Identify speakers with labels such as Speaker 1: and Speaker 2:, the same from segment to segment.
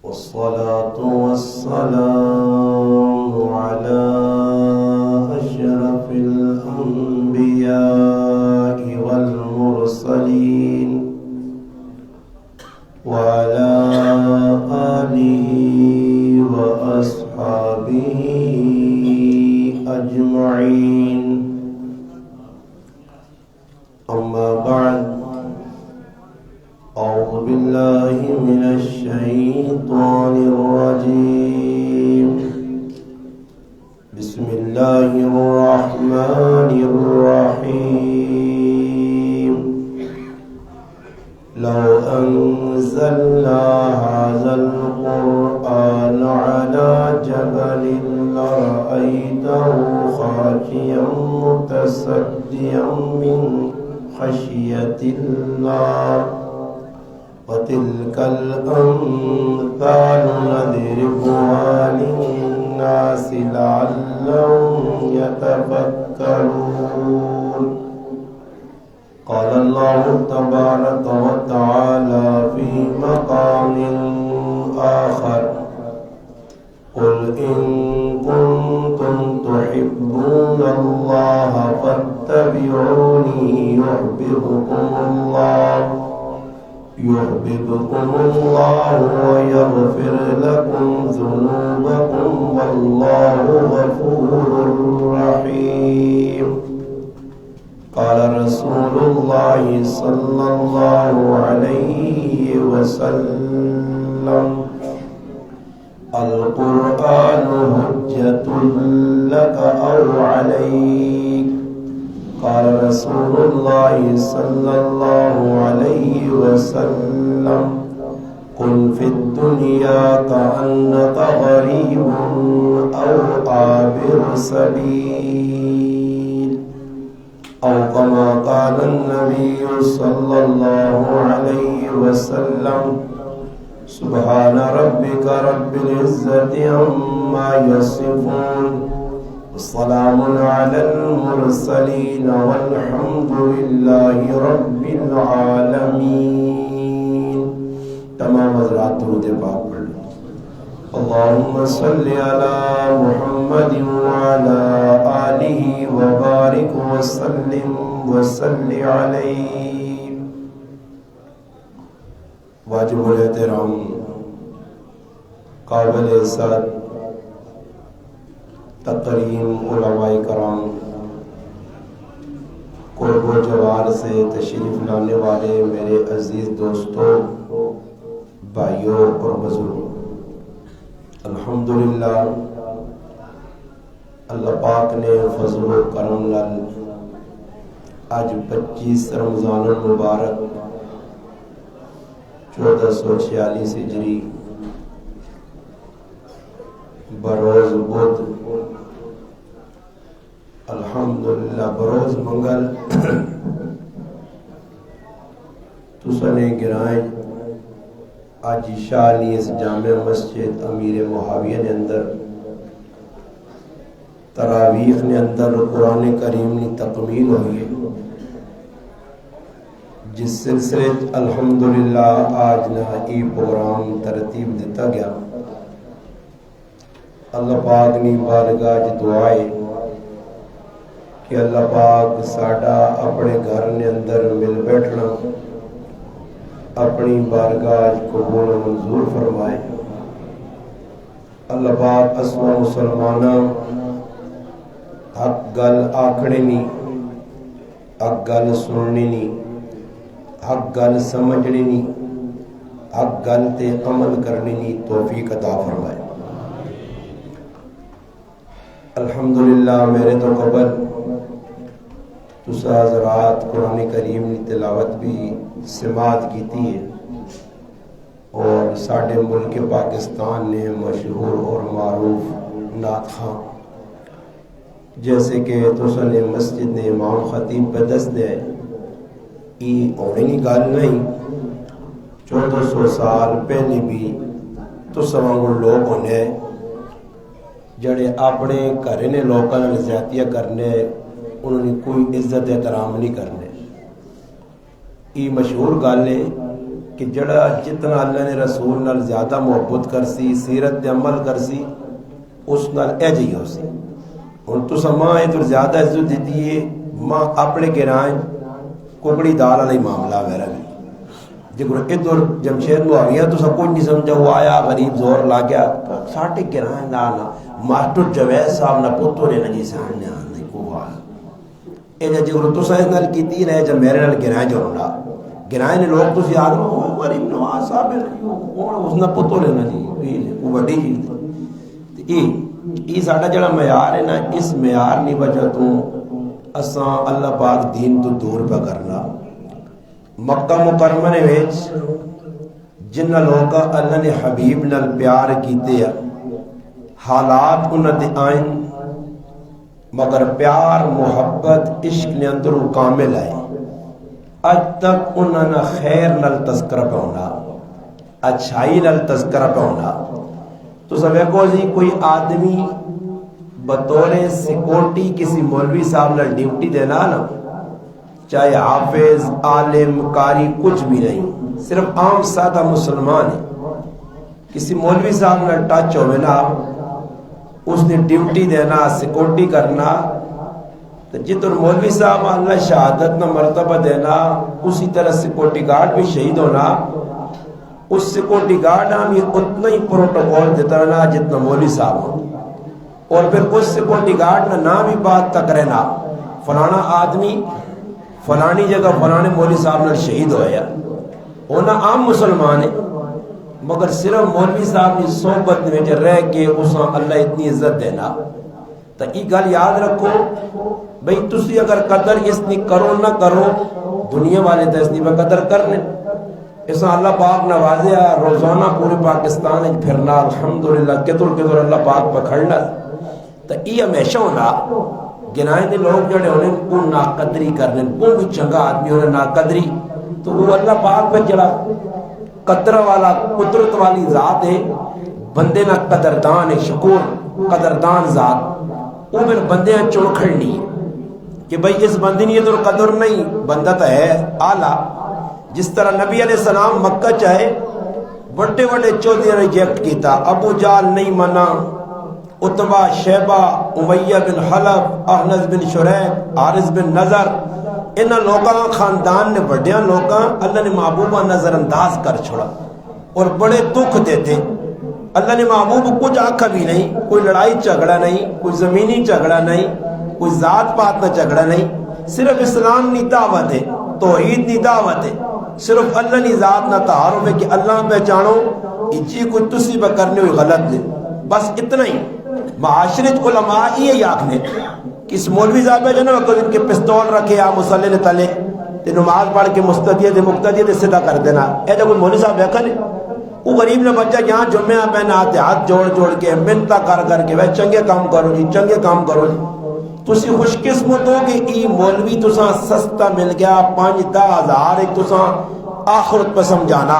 Speaker 1: والصلاة والسلام على أشرف الأنبياء والمرسلين وعلى آله وأصحابه أجمعين. أما بعد، أعوذ بالله من الشيطان الرجيم. بسم الله الرحمن الرحيم. لو أنزلنا هذا القرآن على جبل لرأيته خاشعا متصدعا من خشية الله. وتلك الأمثال نضربها للناس لعلهم يتفكرون. قال الله تبارك وتعالى في مقام آخر: قل إن كنتم تحبون الله فاتبعوني يحببكم الله ويغفر لكم ذنوبكم والله غفور رحيم. قال رسول الله صلى الله عليه وسلم: القرآن حجة لك أو عليك. قال رسول الله صلى الله عليه وسلم: كن في الدنيا كأنك غريب أو عابر سبيل، أو كما قال النبي صلى الله عليه وسلم: سبحان ربك رب العزة عما يصفون، والسلام على المرسلين والحمد لله رب العالمين. تمام حضرات درود پاک پڑھ لیں. اللهم صل على محمد وعلى آله وبارك وسلم وصل عليه. واجب الاحترام قابل عزت تقریم علماء کرام، قرب و جوار سے تشریف لانے والے میرے عزیز دوستوں، بھائیوں اور بزرگوں، الحمدللہ اللہ پاک نے فضل و کرم نال آج 25 رمضان المبارک 1446 ہجری بروز بدھ، الحمدللہ بروز منگل تسنے گرائیں آج شالی اس جامع مسجد امیر معاویہ نے اندر تراویح نے اندر قرآن کریم نے تکمیل ہوئی ہے، جس سلسلے الحمدللہ آج نہ ای پروگرام ترتیب دیتا گیا. اللہ پاک نے بارگاہ دعائے کہ اللہ پاک ساڈا اپنے گھر نے اندر مل بیٹھنا اپنی بارگاہ قبول و منظور فرمائے. اللہ پاک اسوا مسلمانہ حق گل آکھنے نہیں، حق گل سننے نہیں، حق گل سمجھنے نہیں، حق گل تے عمل کرنے نہیں توفیق عطا فرمائے. الحمدللہ میرے تو قبل تسا حضرات قرآن کریم کی تلاوت بھی سماعت کیتی ہے، اور ساڈے ملک پاکستان نے مشہور اور معروف نعت خواں جیسے کہ تسا نے مسجد نے امام خطیب پہ دس دے ای ہونے کی گل نہیں 1400 سال پہلے بھی تو سوانگو لوگ ہونے جڑے اپنے گھر نے لوگوں نے زیادتیاں کرنے، انہوں نے کوئی عزت احترام نہیں کرنے۔ یہ مشہور گل ہے کہ جڑا جتنا اللہ نے رسول نال زیادہ محبت کرسی، سیرت دے عمل کرسی، اس نال اے جی ہو سی۔ ہن تساں ماں تو زیادہ عزت دیتی ہے، ماں اپنے گرائیں ککڑی دال والا معاملہ میرا بھی جگر ادھر جمشید معاویہ تو سب کچھ نہیں سمجھا، وہ آیا غریب زور لا گیا ساٹھے گرائیں لانا ماسٹر جوید صاحب نہ پتو نے نجی سامنے آنے کو والا اے جگر تو سائز نال کیتی رہے جب میرے نال گرائیں جو رہا گرائیں نے لوگ تو یاد ہو غریب نواز صاحب اس نے پتو لینا جی وہ بڑی چیز یہ ساڈا جڑا معیار ہے نا، اس معیار نہیں وجہ تو اساں اللہ پاک دین تو دور پہ کرنا۔ مکہ مکرمہ نے ویچ جنہ لوگا اللہ نے حبیب نال پیار کیتے ہیں، حالات انہاں دے آئیں مگر پیار محبت عشق نے اندر کامل آئے۔ اج تک انہاں نے خیر نال تذکرہ پہ ہونا، اچھائی نال تذکرہ پہ ہونا۔ تو سب کو جی کوئی آدمی بطور سیکورٹی کسی مولوی صاحب نال ڈیوٹی دینا نا، چاہے حافظ عالم قاری کچھ بھی نہیں، صرف عام سادہ مسلمان ہے، کسی مولوی صاحب نال ٹچ ہوئے نا اس نے ڈیوٹی دینا سیکورٹی کرنا، تو جتر مولوی صاحب اللہ شہادت نہ مرتبہ دینا اسی طرح سیکورٹی گارڈ بھی شہید ہونا، اس سیکورٹی گارڈ ہم یہ اتنا ہی پروٹوکول دیتا رہنا جتنا مولوی صاحب ہو، اور پھر اس سیکورٹی گارڈ نہ نام ہی بات تک رہنا فلانا آدمی فلانی جگہ فلانے مولوی صاحب نے شہید ہویا، ہونا عام مسلمان ہے مگر صرف مولوی صاحب کی صحبت میں رہ کے اساں اللہ اتنی عزت دینا۔ تو یہ گل یاد رکھو بھئی تسی اگر قدر اس نے کرو نہ کرو، دنیا والے تو اس نے قدر کرنے، اساں اللہ پاک نوازیا روزانہ پورے پاکستان میں پھرنا الحمدللہ کدھر اللہ پاک پکڑنا، تو یہ ہمیشہ ہونا گنائیں دے لوگ جڑے ہونے کو ناقدری کرنے، وہ بھی چنگا آدمی ہونے ناقدری، تو وہ اللہ پاک پہ جڑا قدر والا قدرت والی ذات ہے، بندے نہ قدردان ہے، شکور قدردان ذات، وہ پھر بندے نہ چڑ کھڑنی ہے کہ بھئی اس بندی نہیں ہے تو قدر نہیں، بندہ تو ہے اعلیٰ۔ جس طرح نبی علیہ السلام مکہ چاہے بڑے بڑے چودھری ریجیکٹ کیتا، ابو جال نہیں منا، عتبہ شیبہ امیہ بن حلب احنس بن شریح حارث بن نظر، انہاں لوگاں خاندان نے بڑیاں لوگاں اللہ نے محبوبہ نظر انداز کر چھوڑا اور بڑے دکھ دیتے۔ اللہ نے محبوب کچھ آکھا بھی نہیں، کوئی لڑائی جھگڑا نہیں، کوئی زمینی جھگڑا نہیں، کوئی ذات پات نہ جھگڑا نہیں، صرف اسلام نی دعوت ہے، توحید نی دعوت ہے، صرف اللہ نی ذات نہ تعارف ہے کہ اللہ پہچانو اچھی کوئی تسی پہ کرنے ہوئی غلط نہیں، بس اتنا ہی۔ معاشرت علماء یہ آکھنے کہ اس مولوی صاحب ہے جو نا وقت ان کے پستول رکھے آپ مسلح نے تلے تے نماز پڑھ کے مقتدیت صدا کر دینا، اے جو کوئی مولوی صاحب بیکھا نہیں، وہ غریب نے بچہ یہاں جمعہ پہنا آتے ہاتھ جوڑ کے منتہ کر کے وہ چنگے کام کرو جی چنگے کام کرو جی، تسی خوش قسمت ہو کہ ای مولوی تساں سستا مل گیا 5-10 ہزار ایک تساں آخرت پہ سمجھانا۔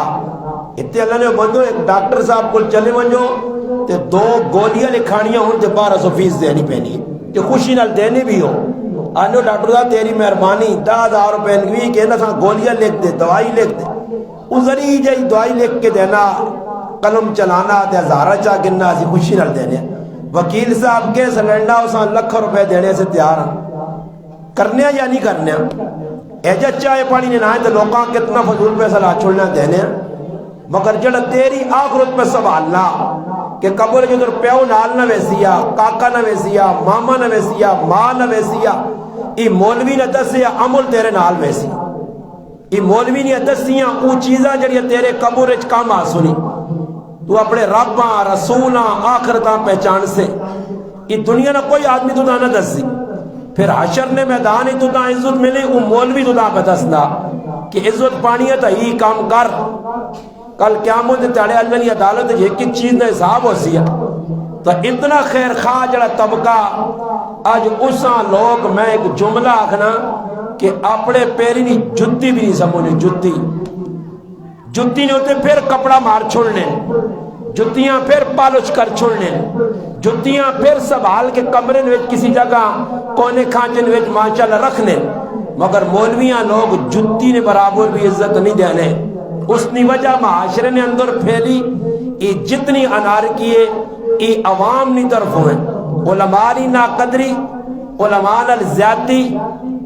Speaker 1: اتنے اللہ نے بندو ایک ڈاکٹر صاحب کو چلے ونجو تے 2 گولیاں لکھانیاں ہوں تے 1200 فیس دینی پینی تے خوشی نال دینے بھی ہو، آنو ڈاکٹر صاحب تیری مہربانی 10,000 روپے انگوی کہ نہ گولیاں لکھ دے دوائی لکھ دے، ازری جائی دوائی لکھ کے دینا قلم چلانا تے ہزارہ چاہ گننا اسی خوشی نال دینے۔ وکیل صاحب کے سلنڈا اساں لکھ روپے دینے سے تیار ہیں، کرنے یا نہیں کرنے، ایجا چاہے پانی نے نہ تے لوکاں کتنا فضول پیسہ لا چھوڑنا دینے، مگر جڑا تیری آخرت پہ سوالنا کہ قبر جو در پیو نال نہ ویسیا، کاکا نہ ویسیا، ماما نہ ویسیا، ماں نہ ویسیا، ای مولوی نہ دسیا عمل تیرے نال ویسی، ای مولوی نے دسیاں او چیزاں جڑیاں تیرے قبر وچ کام آ سنی، تو اپنے رباں رسولاں آخرتاں پہچان سے، ای دنیا نہ کوئی آدمی تو نہ دسی، پھر حشر نے میدان تو نہ عزت ملی، او مولوی تو نہ دسنا کہ عزت پانی ہے تو ہی کام کر، کل قیامت تاڑے اللہ کی عدالت ایک ایک چیز نے حساب ہو سیا۔ تو اتنا خیر خواہ جڑا طبقہ آج اساں لوگ میں ایک جملہ آکھنا کہ اپنے پیری نہیں جتی بھی نہیں سمجھے، جتی جتی نہیں ہوتے پھر کپڑا مار چھوڑ لیں، جتیاں پھر پالش کر چھوڑ لیں، جتیاں پھر سنبھال کے کمرے میں کسی جگہ کونے کھانچے میں ماشاءاللہ رکھ لیں، مگر مولویاں لوگ جتی نے برابر بھی عزت نہیں دینے. اس نے وجہ معاشرے نے اندر پھیلی یہ جتنی انارکی ہے یہ عوام نی طرف ہوئے، علماء نی ناقدری، علماء نال زیادتی،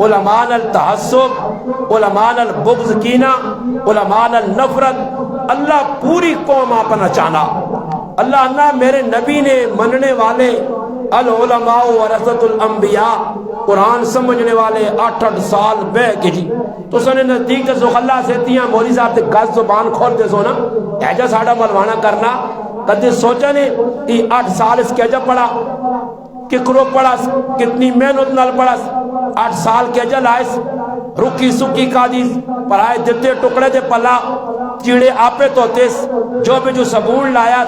Speaker 1: علماء نال تعصب، علماء نال بغض کینہ، علماء نال نفرت. اللہ پوری قوم اپنا چانا. اللہ نہ میرے نبی نے مننے والے العلماء ورثۃ الانبیاء، قرآن سمجھنے والے 8 سال بے کے جی تو سنے نزدیک سے اللہ سے تیاں مولی صاحب تے گز زبان کھول دے سونا ایجا ساڑا ملوانا کرنا کدے سوچا نے یہ 8 سال اس کے جا پڑا ککرو پڑا کتنی محنت نال پڑا 8 سال کے جا لائس رکی سکی قادیز پرائے دیتے ٹکڑے دے پلا چیڑے آپے تو تیس جو بھی جو سبون لایا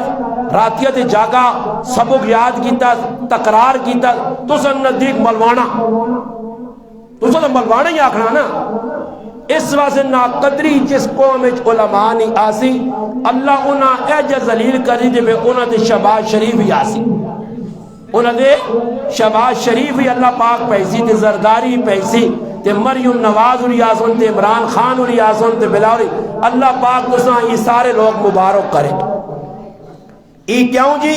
Speaker 1: راتیت جاگا سبق یاد کیتا تقرار کیتا تو سن نزدیک ملوانا تو سن ملوانا ہی آکھنا نا. اس واسے ناقدری جس قوم علماء نی آسی اللہ انہاں ایجا ذلیل کری دے میں انہاں دے شہباز شریف ہی آسی، انہاں دے شہباز شریف ہی اللہ پاک پیسی تے زرداری پیسی تے مریم نواز علی آسن تے عمران خان علی آسن تے بلاوری اللہ پاک تساں یہ سارے لوگ مبارک کرے. ای کیوں جی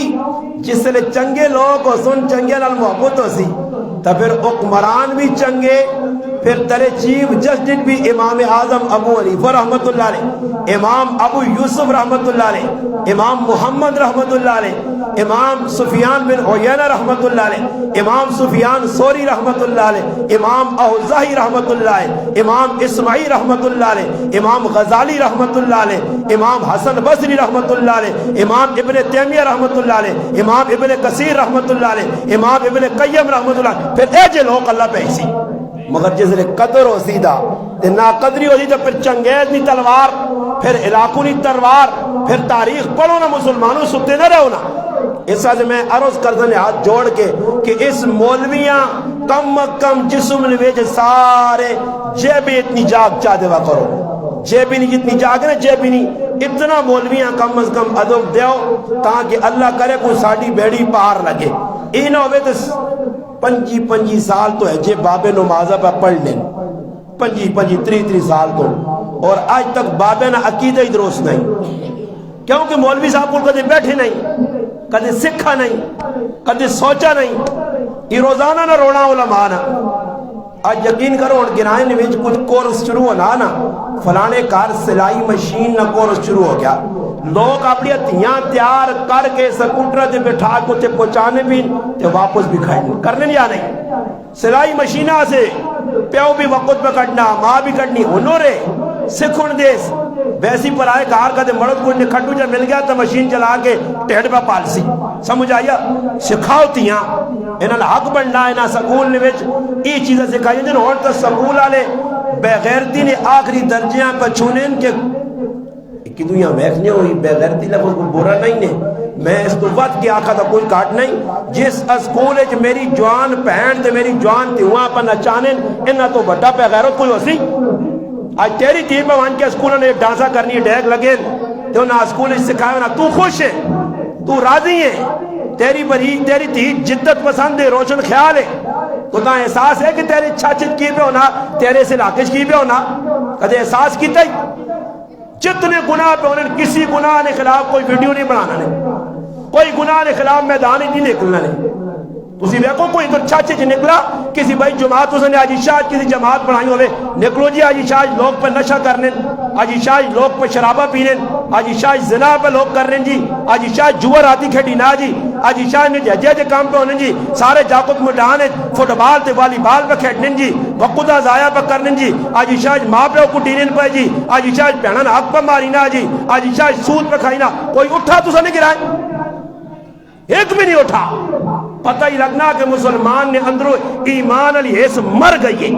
Speaker 1: جس لئے چنگے لوگ سن چنگے نال محبت ہو سی تو پھر حکمران بھی چنگے، پھر ترے چیف جسٹس بھی امام اعظم ابو حنیفہ رحمت اللہ علیہ، امام ابو یوسف رحمت اللہ علیہ، امام محمد رحمت اللہ علیہ، امام سفیان بن عیینہ رحمت اللہ علیہ، امام سفیان ثوری رحمت اللہ علیہ، امام اوزاعی رحمت اللہ علیہ، امام اسماعیل رحمت اللہ علیہ، امام غزالی رحمت اللہ علیہ، امام حسن بصری رحمت اللہ علیہ، امام ابن تیمیہ رحمت اللہ علیہ، امام ابن کثیر رحمت اللہ علیہ، امام ابن قیم رحمت اللہ علیہ. پھر اے جے لوگ اللہ پہ ایسی مگر جس نے قدر ہو سیدھا تے ناقدری ہو سیدھا پھر چنگیز نی تلوار، پھر علاقوں نی تلوار، پھر تاریخ پڑھو نا مسلمانوں سکتے نہ رہو نا. اس واسطے میں عرض کردنے ہاتھ جوڑ کے کہ اس مولویاں کم کم جسم نویج سارے جیبیں اتنی جاگ چاہ دیوا کرو، جیبیں نہیں جتنی جاگ نا جیبیں نہیں اتنا مولویاں کم از کم ادب دیو تاکہ اللہ کرے کوئی ساڑی بیڑی پار لگے. ای نہ ہوئے تو 25 سال تو ہے جے بابے نمازہ پہ پڑھ لیں 25 سال تو اور آج تک بابے نہ عقیدہ ہی درست نہیں کیونکہ مولوی صاحب کو کدے بیٹھے نہیں کدے سکھا نہیں کدے سوچا نہیں. یہ روزانہ نہ رونا علماء نا آج یقین کرو اور گرائیں نویج کچھ کورس شروع ہونا نا فلانے کار سلائی مشین نہ کورس شروع ہو گیا. لوگ اپنی ہتھیاں تیار کر کے سکوٹر تے بٹھا کو تے پہنچانے بھی تے واپس بھی کھائیں کرنے نہیں آنے. سلائی مشینہ سے پیو بھی وقت پہ کٹنا ماں بھی کٹنی انہوں رے سکھن دیس ویسی پر آئے کار کا دے مرد کو انہیں کھٹو جب مل گیا تو مشین چلا کے ٹیڑ پہ پالسی سمجھ آیا سکھاؤ تیاں انہاں حق بننا انہاں سکول نے وچ ای چیزیں سکھائی جن اور تو سکول آلے بغیرتی نے آخری درجیاں پہ چھونے ان کے کی دنیا ویکھنے ہوئی بغیرتی لفظ کوئی برا نہیں نے میں اس تو وقت کی آخا تھا کوئی کاٹ نہیں جس اسکول ہے میری جوان پہن تے میری جوان تھی وہاں پر نچانے انہاں تو بڑا پہ غیرت کوئی ہوسی. آج تیری تیر میں وہاں کے اسکولوں نے ڈانسا کرنی ہے ڈیگ لگے تو نہ اسکول سکھایا نہ تو خوش ہے تو راضی ہے تیری بری تیری تھی جدت پسند ہے روشن خیال ہے تو نہ احساس ہے کہ تیری چھاچت کی پہ ہونا تیرے سے لاکش کی پہ ہونا کدے احساس کی تھی جتنے گناہ پہ انہیں کسی گناہ نے خلاف کوئی ویڈیو نہیں بنانا نہیں کوئی گناہ نے خلاف میدان ہی نہیں نکلنا نہیں. تسی دیکھو کوئی تو چھاچے جی نکلا کسی بھائی جماعت اس نے آج شاہ کسی جماعت بنائی ہوئے نکلو جی آج شاہ لوگ پہ نشہ کرنے آج شاہ لوگ پہ شرابہ پینے آج شاہ زنا پہ لوگ کر رہے جی آج شاہ جوار آتی کھیٹی نا جی آج شاہ نے جے کام پہ ہونے جی سارے جاکت مڈانے فٹ بال تے والی بال پہ کھیٹنے جی وقتہ ضائع پہ کرنے جی آج شاہ ماں پہ کٹینے پہ جی آج شاہ پہنن حق پہ ماری نا جی آج شاہ سود پہ کھائی نا کوئی اٹھا تو سنے گرائے ایک بھی نہیں اٹھا. پتہ ہی لگنا کہ مسلمان نے اندروں ایمان علی حیث مر گئی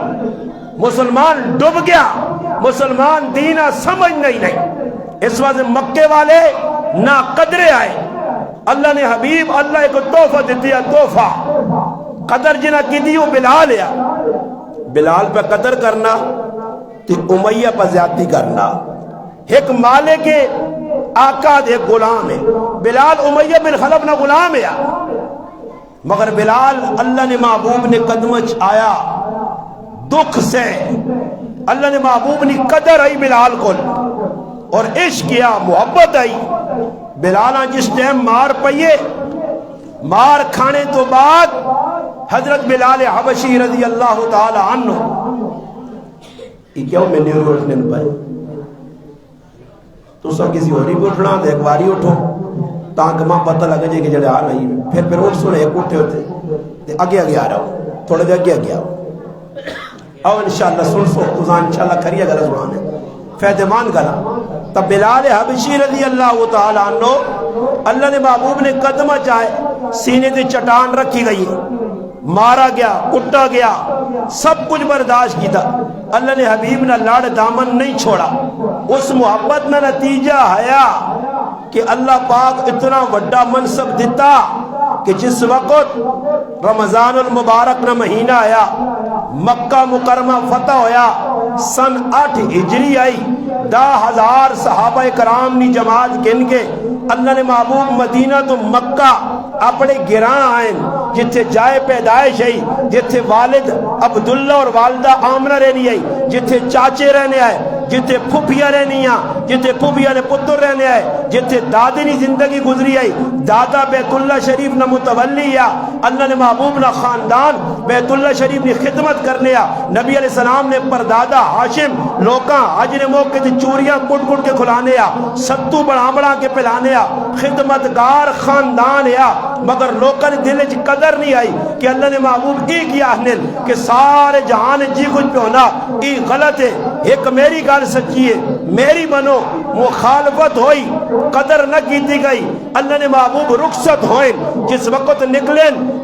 Speaker 1: مسلمان ڈوب گیا مسلمان دینہ سمجھ نہیں. اس وقت مکے والے نا قدرے آئے اللہ نے حبیب اللہ کو تحفہ دیتی ہے تحفہ قدر جنہ کی دی وہ بلال ہے بلال پہ قدر کرنا تے امیہ پہ زیادتی کرنا ایک مالک آقا دے غلام ہے بلال امیہ بن خلف نہ غلام ہے مگر بلال اللہ نے محبوب نے قدمچ آیا دکھ سے اللہ نے محبوب نے قدر آئی بلال کو اور عشق کیا محبت آئی بلالا جس ٹائم مار پئیے مار کھانے تو بعد حضرت بلال حبشی رضی اللہ تعالی عنہ یہ کیوں میں نے اٹھنے پائے تو سب کسی اور ہی کو اٹھنا دے ایک باری اٹھو تاکہ ماں پتہ لگا جائے کہ جڑے آ نہیں پھر اٹھ سنے ایک اٹھے ہوتے آگے آگے آ رہا ہوں تھوڑے دے آگے آؤ او انشاءاللہ سن سو تزان انشاءاللہ کریے گا رضوان ہے فیدمان گلا تب بلال حبشی رضی اللہ تعالیٰ عنہ اللہ نے محبوب نے قدمہ چاہے سینے دے چٹان رکھی گئی مارا گیا کٹا گیا سب کچھ برداشت کی تھا اللہ نے حبیب نہ لاڑ دامن نہیں چھوڑا اس محبت نہ نتیجہ ہے کہ اللہ پاک اتنا وڈا منصب دیتا کہ جس وقت رمضان المبارک نہ مہینہ آیا مکہ مکرمہ فتح ہویا سن 8 ہجری آئی 10,000 صحابہ کرام نی جماعت گن کے اللہ نے محبوب مدینہ تو مکہ اپنے گراں آئیں جتھے جائے پیدائش ہے جتھے والد عبداللہ اور والدہ آمنہ رہنی ہے جتھے چاچے رہنے آئے جتھے پھوپھیا رہنی ہیں جتھے پھوپھیا نے پتر رہنے آئے جتھے دادی نی زندگی گزری آئی دادا بیت اللہ شریف نہ متولی یا اللہ نے محبوب نہ خاندان بیت اللہ شریف نے خدمت کرنے آ نبی علیہ السلام نے پردادا ہاشم لوکاں حج نے موقع تھی چوریاں کٹ کٹ کے کھلانے آ ستو بڑا بڑا کے پلانے آ خدمتگار خاندان آ مگر لوکاں نے دل چ قدر نہیں آئی کہ اللہ نے محبوب ایک ہی آہنن کہ سارے جہان جی کچھ پہ ہونا ای غلط ہے ایک میری گال سچی ہے میری بنو مخالفت ہوئی قدر نہ کیتی گئی اللہ نے محبوب رخصت ہوئیں جس وقت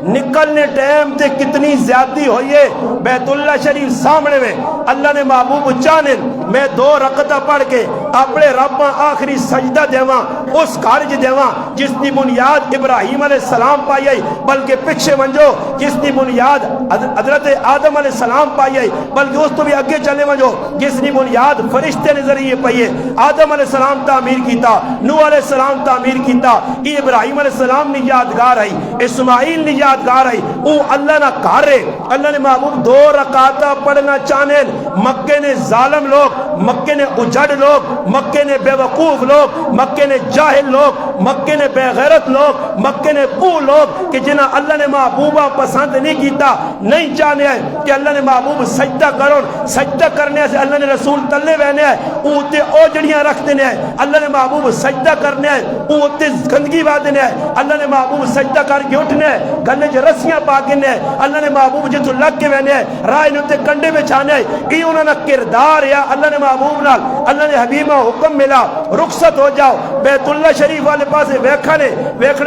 Speaker 1: نکلنے ٹائم تے کتنی زیادتی ہوئی ہے بیت اللہ شریف سامنے میں اللہ نے محبوب چاہنے میں 2 رکعتاں پڑھ کے اپنے رب آخری سجدہ دیواں اس کارج دیواں جس کی بنیاد ابراہیم علیہ السلام پائی آئی بلکہ پچھے منجو جس کی بنیاد حضرت آدم علیہ السلام پائی آئی بلکہ اس تو بھی اگے چلے منجو جس کی بنیاد فرشتے نے ذریعے پائیے آدم علیہ السلام تعمیر کیتا نوح علیہ السلام تعمیر کیتا ای ابراہیم علیہ السلام نے یادگار آئی اسماعیل نے یادگار آئی او اللہ نہ کارے اللہ نے محبوب 2 رکعتاں پڑھنا چاہنے مکے نے ظالم لوگ مکے نے اجڑ لوگ مکے نے بے وقوف لوگ مکے نے جاہل لوگ مکے نے بے غیرت لوگ مکے نے وہ لوگ کہ جنہاں اللہ نے محبوبہ پسند نہیں کیتا نہیں چاہنے ہیں کہ اللہ نے محبوب سجدہ کرو سجدہ کرنے سے اللہ نے رسول تلے بہنے ہیں اوتے اوجڑیاں رکھ دینے ہیں اللہ نے محبوب سجدہ کرنے ہیں اوتے گندگی با دینے ہیں اللہ نے محبوب سجدہ کر کے اٹھنے ہیں گلے جو رسیاں پا گنے ہیں اللہ نے محبوب جتو لگ کے بہنے ہیں رائے نوتے کنڈے میں چھانے ہیں ای انہوں نے کردار یا اللہ نے محبوب نال اللہ نے حبیبہ حکم ملا رخصت ہو جاؤ بیت اللہ شریف والے پاسے ویکھنے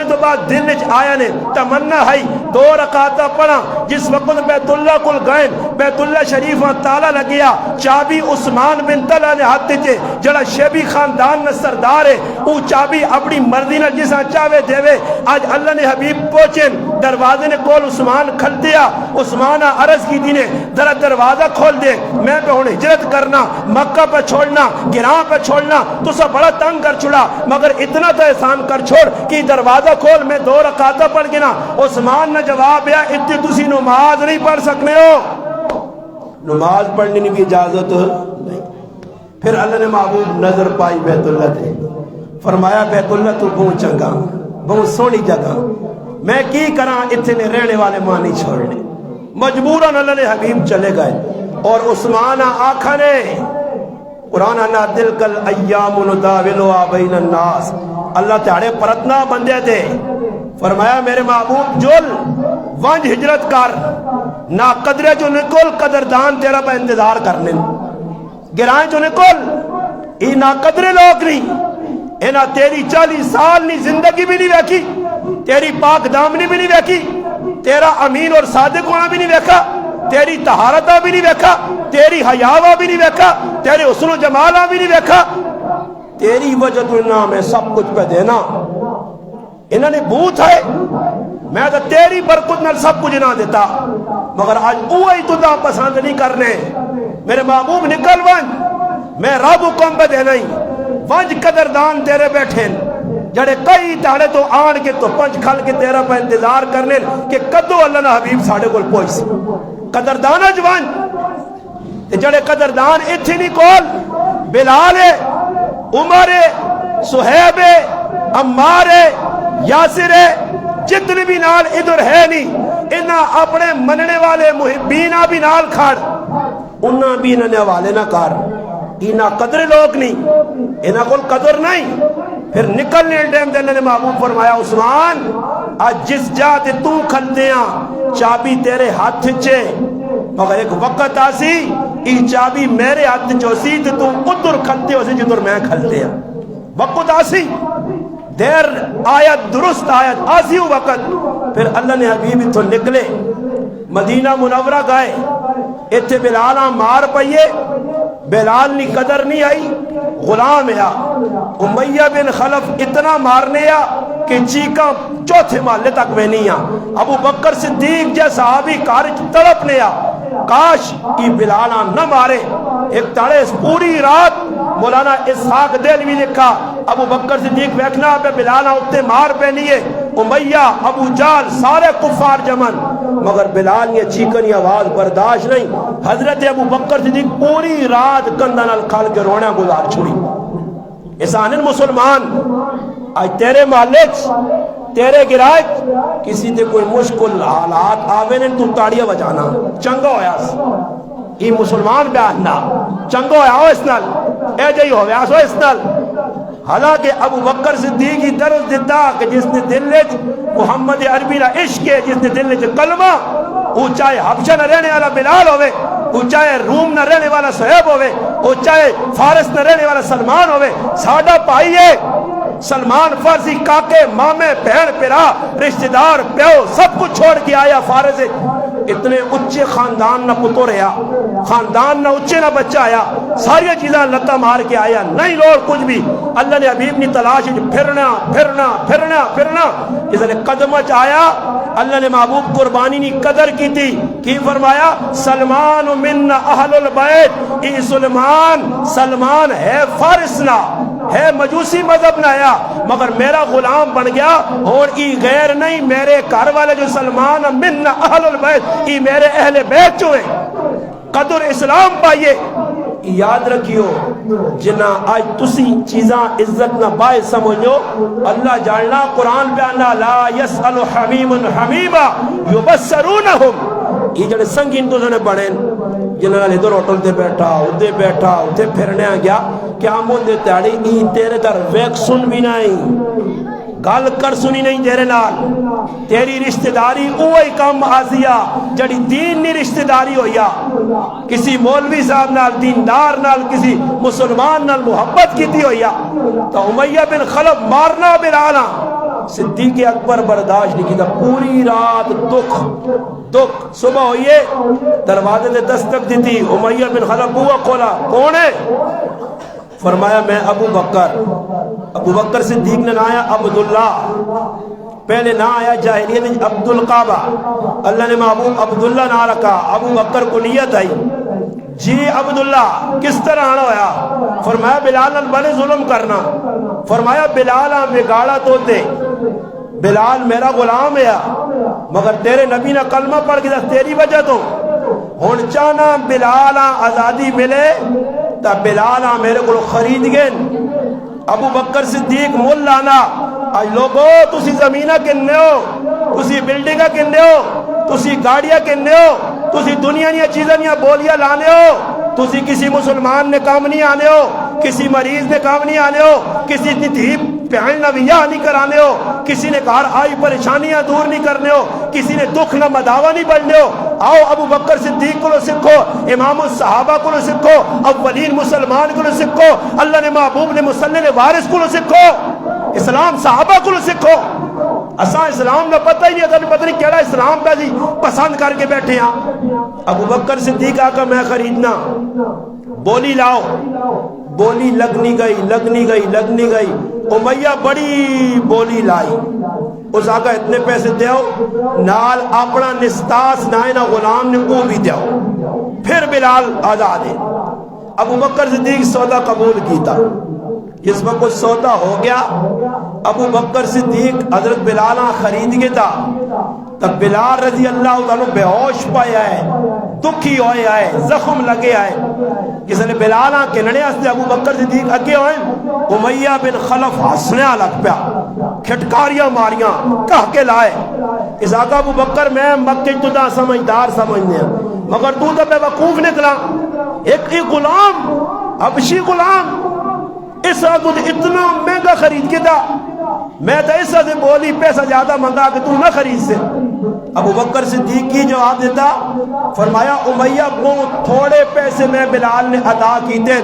Speaker 1: تو بعد دل نچ آیا نے تمنا ہے 2 رکعتاں پڑھا جس وقت بیت اللہ کل گئے بیت اللہ شریف تالا لگیا چابی عثمان بن طلحہ نے ہاتھ تے جڑا شیبی خاندان میں سردار ہے او چابی اپنی مرضی نہ جسا چاہے دے آج اللہ نے حبیب پہنچے دروازے نے کول عثمان کھل دیا عثمان عرض کی دینے ذرا دروازہ کھول دے میں پہ ہوں ہجرت کرنا مکہ پہ چھوڑنا گراں پہ چھوڑنا تو سب بڑا تنگ کر چھوڑا مگر اتنا تو احسان کر چھوڑ کہ دروازہ کھول میں 2 رکعتاں پڑھ گنا عثمان نے جواب دیا اتنی تسی نماز نہیں پڑھ سکنے ہو نماز پڑھنے کی بھی اجازت نہیں پھر اللہ نے محبوب نظر پائی بیت اللہ تے فرمایا بیت اللہ تو بہت چنگا بہت سونی جگہ میں کی کراں اتنے نے رہنے والے ماں نہیں چھوڑنے مجبوراً اللہ نے حبیب چلے گئے اور عثمان آنکھا نے قرآن اللہ دل کل ایام نداولوا بین الناس اللہ تیارے پرتنا بندے تھے فرمایا میرے محبوب جل ونج ہجرت کر نا قدرے جو نکل قدردان تیرا پہ انتظار کرنے گرائیں جو نکل ای نا قدرے لوگ نہیں اینا تیری 40 سال نی زندگی بھی نہیں ویکھی تیری پاک دامنی بھی نہیں ویکھی تیرا امین اور صادق ہونا بھی نہیں ویکھا تیری طہارتہ بھی نہیں ویکھا تیری حیاوہ بھی نہیں ویکھا تیرے حسن و جمالہ بھی نہیں ویکھا تیری وجہ تو انہاں میں سب کچھ پہ دینا انہاں نے بوت ہے میں تو تیری برکت نہ سب کچھ نہ دیتا مگر آج اوہی تو دا پسند نہیں کرنے میرے محبوب نکل ون میں رب حکم پہ دینا ہی ونج قدردان تیرے بیٹھے جڑے کئی تاڑے تو آن کے تو پنج کھل کے تیرا پہ انتظار کرنے کہ کدو اللہ نے حبیب ساڑھے کو پہنچ سی قدردان جوان جڑے قدردان اتھی نہیں کول بلال عمر صہیب عمار یاسر جتنے بھی نال ادھر ہے نہیں انہاں اپنے مننے والے محبینہ بھی نال کھڑ انہاں بھی انہاں نے حوالے نہ کر انہاں قدر لوگ نہیں انہاں کول قدر نہیں پھر نکلنے ٹائم دے اللہ نے محبوب فرمایا عثمان آج جس جاتے تو کھلتے ہیں چابی تیرے ہاتھ چھے مگر ایک وقت آسی ای چابی میرے ہاتھ چوسی تو ادھر کھلتے ہو سی جدھر میں کھلتے ہیں وقت آسی دیر آیت درست آیت آسی وقت پھر اللہ نے حبیب تو نکلے مدینہ منورہ گئے اتھے بلالہ مار پئیے بلال نی قدر نہیں آئی غلام یا امیہ بن خلف اتنا مارنے یا کہ چیکا چوتھے محلے تک میں نہیں آ ابو بکر صدیق جیسا صحابی کارج تڑپنے یا کاش یہ بلالہ نہ مارے ایک تڑے پوری رات مولانا اسحاق دہلوی لکھا ابو بکر صدیق بیٹھنا پہ بلالہ اتنے مار پہ نہیں ہے امیہ ابو جال سارے کفار جمن مگر بلال یہ چیکنی آواز برداشت نہیں حضرت ابو بکر صدیق پوری رات کندنال کھال کے رونا گزار چھوڑی اسانن مسلمان آج تیرے مالک تیرے گرائک کسی تے کوئی مشکل حالات آوے نے تو تاڑیاں بجانا چنگا ہویا یہ مسلمان بیاننا چنگا ہویا ہو اس نال اے جائی ہو ویاس ہو اس نال حالانکہ ابو بکر صدیق کی درس دیتا کہ جس نے دل لے محمد عربی را عشق ہے جس نے دل لے کلمہ وہ چاہے حبشہ نہ رہنے والا بلال ہوئے وہ چاہے روم نہ رہنے والا صہیب ہوئے وہ چاہے فارس نہ رہنے والا سلمان ہوئے ساڑھا پائیے سلمان فارسی کاکے مامے بہن پرا رشتہ دار پیو سب کچھ چھوڑ کے آیا فارس اتنے اچھے خاندان نہ پتو رہا خاندان نہ اچھے نہ بچہ آیا ساری چیزاں لتا مار کے آیا نہیں لوڑ کچھ بھی اللہ نے حبیب نے تلاش پھرنا پھرنا پھرنا پھرنا اس نے قدمت آیا اللہ نے محبوب قربانی نے قدر کی تھی کی فرمایا سلمان من اہل البیت ای سلمان ہے فارسنا ہے مجوسی مذہب نہ آیا مگر میرا غلام بن گیا اور ای غیر نہیں میرے گھر والے جو سلمان من اہل البیت ای میرے اہل بیت جو ہیں قدر اسلام پائیے یاد رکھیو جنہ آج تسی چیزاں عزت نہ باعث سمجھو اللہ جاننا قرآن بیانا لا یسأل حمیم حمیبا یبصرونہم یہ جڑے سنگین تو نے بڑھیں جنہ نے ادھر ہوٹل تے بیٹھا ادھے پھرنے آ گیا کیا مون دے تیاری ای تیرے در ویک سن بھی نہیں گال کر سنی نہیں تیرے نال تیری رشتہ داری اوہی کم آزیا جڑی دین نہیں رشتہ داری ہویا کسی مولوی صاحب نال دیندار نال کسی مسلمان نال محبت کیتی ہویا تو امیہ بن خلف مارنا بلالا صدیق اکبر برداشت نہیں کیتا پوری رات دکھ صبح ہوئیے دروازے نے دستک دیتی امیہ بن خلف بوا کھولا کون ہے فرمایا میں ابو بکر صدیق نے آیا عبداللہ پہلے نہ آیا جاہلیت عبد القعبہ اللہ نے محبوب عبداللہ نہ رکھا ابو بکر کو نیت آئی جی عبداللہ کس طرح آنا ہویا فرمایا بلال بڑے ظلم کرنا فرمایا بلال بگاڑا تو دے بلال میرا غلام ہے مگر تیرے نبی نے کلمہ پڑھ کے تیری وجہ تو ہون چانا بلال آزادی ملے تا بلال میرے کو خرید گئے ابو بکر صدیق مول لانا آج لوگو تسی زمینہ کننے ہو تسی بلڈنگا کننے ہو تسی گاڑیاں کننے ہو تسی دنیا نیا چیزیں نیا بولیاں لانے ہو تسی کسی مسلمان نے کام نہیں آنے ہو کسی مریض نے کام نہیں آنے ہو کسی دھیپ پہن نویہ نہیں کرانے ہو کسی نے کہا آئی پریشانیاں دور نہیں کرنے ہو کسی نے دکھ نہ مداوع نہیں بڑھنے ہو آؤ ابو بکر صدیق کو سکھو امام الصحابہ کو سکھو اولین مسلمان کو سکھو اللہ نے محبوب نے مسلم وارث کو سکھو اسلام صحابہ کو سکھو اساں اسلام نہ پتہ ہی نہیں پتہ نہیں کیڑا اسلام پہ جی پسند کر کے بیٹھے ہیں ابو بکر صدیق آقا میں خریدنا بولی لاؤ بولی لگنی گئی امیہ بڑی بولی لائی اس آقا اتنے پیسے دیو نال اپنا نستاس نائنہ غلام نے وہ بھی دیو پھر بلال آزاد ہے ابو بکر صدیق سودا قبول کیتا جس وقت سودا ہو گیا ابو بکر صدیق حضرت بلال خرید کے تھا تب بلال رضی اللہ عنہ بے ہوش پایا ہے، دکھی ہوئے آئے، زخم لگے آئے. کسی نے بلال کہنے سے ابو بکر صدیق اگے ہوئے، امیہ بن خلف ہسنے لگ پیا، کھٹکاریاں ماریاں، کہہ کے لائے اس آقا ابو بکر میں مکہ تو دا سمجھدار سمجھنے ہیں مگر تو بے وقوف نکلا. ایک غلام، حبشی غلام، اس کو اتنا مہنگا خرید کے تھا، میں تو اس سے بولی پیسہ زیادہ منگا کہ تو نہ خرید سے. ابو بکر صدیق کی جواب دیتا، فرمایا امیہ بہت تھوڑے پیسے میں بلال نے ادا کی تھے،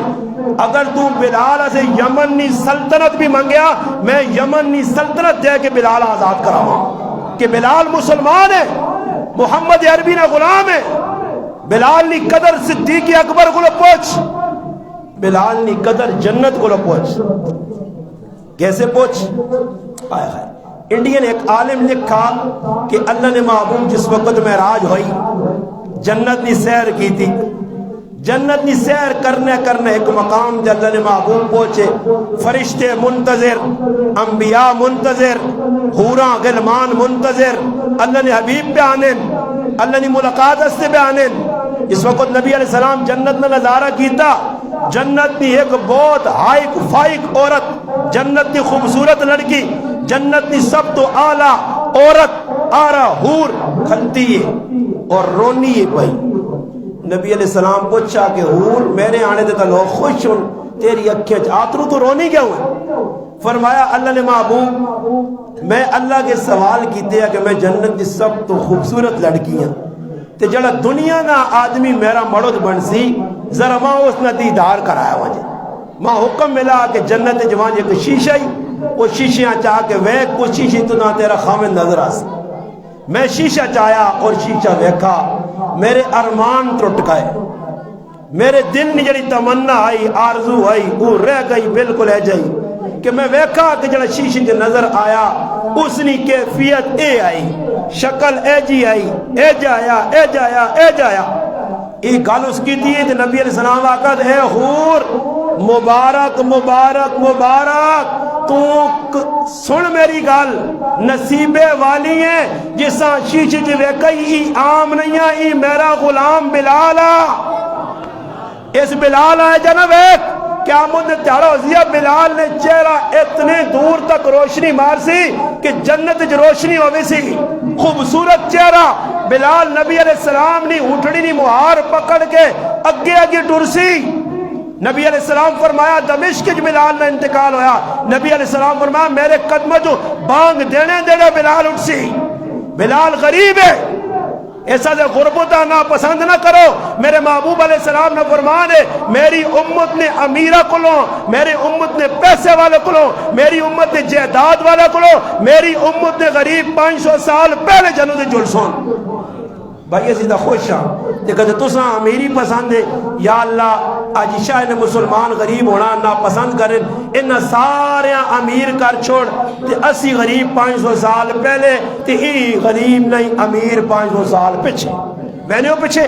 Speaker 1: اگر تو بلال سے یمنی سلطنت بھی منگیا میں یمنی سلطنت دے کے بلال آزاد کراؤں کہ بلال مسلمان ہے، محمد عربی نہ غلام ہے. بلال نی قدر صدیق اکبر کو پہنچ، بلال نی قدر جنت کو پہنچ. کیسے پہنچ؟ آئے آئے انڈین ایک عالم لکھا کہ اللہ نے محبوب جس وقت معراج ہوئی جنت نی سیر کی تھی، جنت نی سیر کرنے ایک مقام جب اللہ نے محبوب پہنچے، فرشتے منتظر، انبیاء منتظر، حوراں غلمان منتظر، اللہ نے حبیب پہ آنے، اللہ نے ملاقات سے پہ آنے. اس وقت نبی علیہ السلام جنت میں نظارہ کیتا، جنت نی ایک بہت ہائک فائق عورت، جنت نی خوبصورت لڑکی، جنت نی سب تو اعلیٰ عورت آرہ حور کھلتی ہے اور رونی ہے. بھائی نبی علیہ السلام پوچھا کہ حور میرے آنے دیتا لوگ خوش ہوں، تیری اکھیں آترو تو رونی کیا ہوئے؟ فرمایا اللہ نے محبوب میں اللہ کے سوال کیتے ہیں کہ میں جنت کی سب تو خوبصورت لڑکیاں تے جڑا دنیا نا آدمی میرا مڑد بن سی ذرا ماں اس نے دیدار کرایا وجہ ماں حکم ملا کہ جنت جوان ایک شیشہ ہی وہ شیشیاں چاہ کے ویک کو شیشی تو نہ تیرا خامن نظر آسی. میں شیشہ چاہیا اور شیشہ ویکھا، میرے ارمان ٹوٹ گئے، میرے دل نے جڑی تمنا آئی آرزو آئی وہ رہ گئی بالکل ہے جائی کہ میں ویکھا کہ جڑا شیشے کے نظر آیا اس نے کیفیت اے آئی، شکل اے جی آئی، اے جایا اے جایا اے جایا. ایک گل اس کی تھی کہ نبی علیہ السلام آقا اے حور مبارک مبارک مبارک تو سن میری گل، نصیبے والی ہیں جسا شیشے جی ویکئی ای عام نہیں ہے، ای میرا غلام بلال اس بلال آئے جانا ویک قیامت نے تیارا ہوزیا. بلال نے چہرہ اتنے دور تک روشنی مار سی کہ جنت جو روشنی ہوئی سی، خوبصورت چہرہ. بلال نبی علیہ السلام نے اٹھڑی نی مہار پکڑ کے اگے ٹر سی. نبی علیہ السلام فرمایا دمشق جو بلال نے انتقال ہویا، نبی علیہ السلام فرمایا میرے قدمہ جو بانگ دینے بلال اٹھ سی. بلال غریب ہے، ایسا سے غربتہ نہ پسند نہ کرو. میرے محبوب علیہ السلام نے فرمانے میری امت نے امیرہ کلوں، میری امت نے پیسے والے کلوں، میری امت نے جہداد والے کلوں، میری امت نے غریب 500 سال پہلے جنوں دے جلسوں. بھائی اسی دا خوش ہاں تے کہتے تساں امیری پسند ہے، یا اللہ آج شاہ نے مسلمان غریب ہونا نہ پسند کریں، انہاں سارے امیر کر چھوڑ تے اسی غریب 500 سال پہلے تے ہی غریب نہیں امیر 500 سال پیچھے میں ہو پیچھے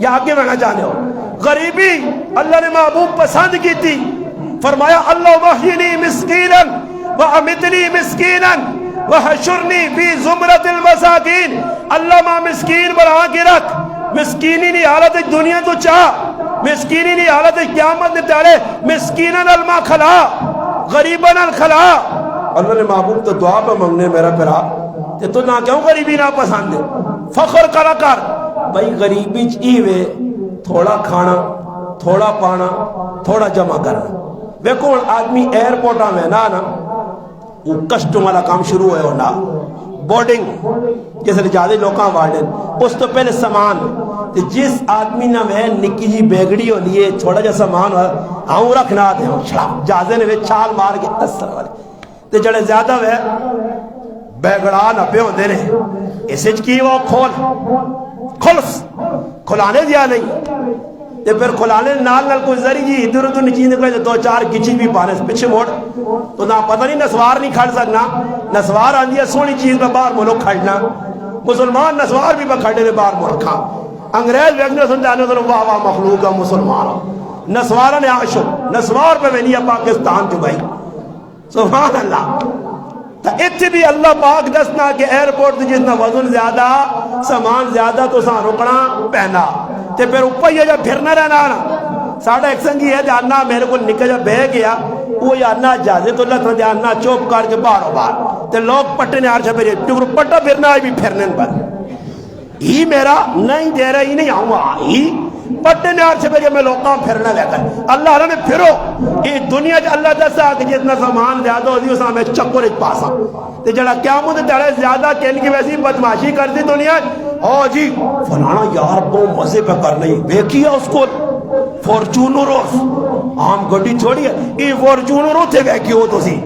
Speaker 1: یا آگے میں نہ جانے ہو. غریبی اللہ نے محبوب پسند کی تھی، فرمایا اللہ وحینی مسکینا وامتنی مسکینا وحشرنی فی زمرت المساکین. اللہ ماں مسکین بنا کے رکھ، مسکینی نہیں حالت دنیا تو چاہ، مسکینی نہیں حالت قیامت نے تیارے مسکینن الما کھلا غریبن الکھلا. اللہ نے محبوب تو دعا پہ منگنے میرا پیرا تے تو نہ کیوں غریبی نہ پسند ہے، فخر کرا کر. بھائی غریبی چیوے تھوڑا کھانا تھوڑا پانا تھوڑا جمع کرنا. ویکھو آدمی ایئرپورٹا میں نا وہ کسٹم والا کام شروع ہوئے ہونا، بورڈنگ جیسے زیادہ لوکاں وارڈن اس تو پہلے سامان جس آدمی نہ وہ نکی جی بیگڑی ہو لیے چھوڑا جا سامان ہوں رکھنا دے ہوں جازے نے چھال مار کے اثر والے تے جڑے زیادہ وہ بیگڑا نہ پہ ہوندے نے اسے کی وہ کھلس کھلانے دیا نہیں تے پھر کھلانے نال کوئی ذری جی ادھر ادھر نیچے نکلے تو 2-4 گچی بھی پانے پیچھے موڑ تو نہ پتہ نہیں نسوار نہیں کھڑ سکنا. نسوار آندھی ہے سونی چیز میں باہر ملک کھڑنا، مسلمان نسوار بھی میں کھڑنے دے باہر ملک کھا. انگریز ویکھنے سن جانے تو واہ واہ مخلوق ہے مسلمان نسوارا نے آشو نسوار پہ وینیا پاکستان جو بھائی سبحان اللہ. تو اتنے بھی اللہ پاک دسنا کہ ایئرپورٹ جتنا وزن زیادہ سامان زیادہ تو ساں رکنا پہنا تے پھر اوپر یہ جب پھرنا رہنا نا. ساڑھا ایک سنگی ہے جاننا میرے کو نکل جب بہ گیا وہ جاننا جازے تو اللہ تھا جاننا چوپ کر کے باہر باہر تے لوگ پٹے نے آرچہ پھر ٹکر پٹا پھرنا ہے بھی پھرنے پر ہی میرا نہیں دے رہا ہی نہیں آؤں گا ہی پٹے نے آرچہ پھر میں لوگاں پھرنا لے کر اللہ علیہ نے پھرو یہ دنیا جو اللہ جیسا کہ جتنا سامان زیادہ ہوتی اس میں چکر ایک پاسا تے جڑا قیامت تیرے زیادہ کہنے کی ویسی بدماشی کرتی دنیا او جی فلانا یار بہت مزے پہ کر نہیں دیکھیا اس کو فورچونرو عام گڈی چھوڑی ہے یہ فورچونرو تھے گئے کیوں تو سی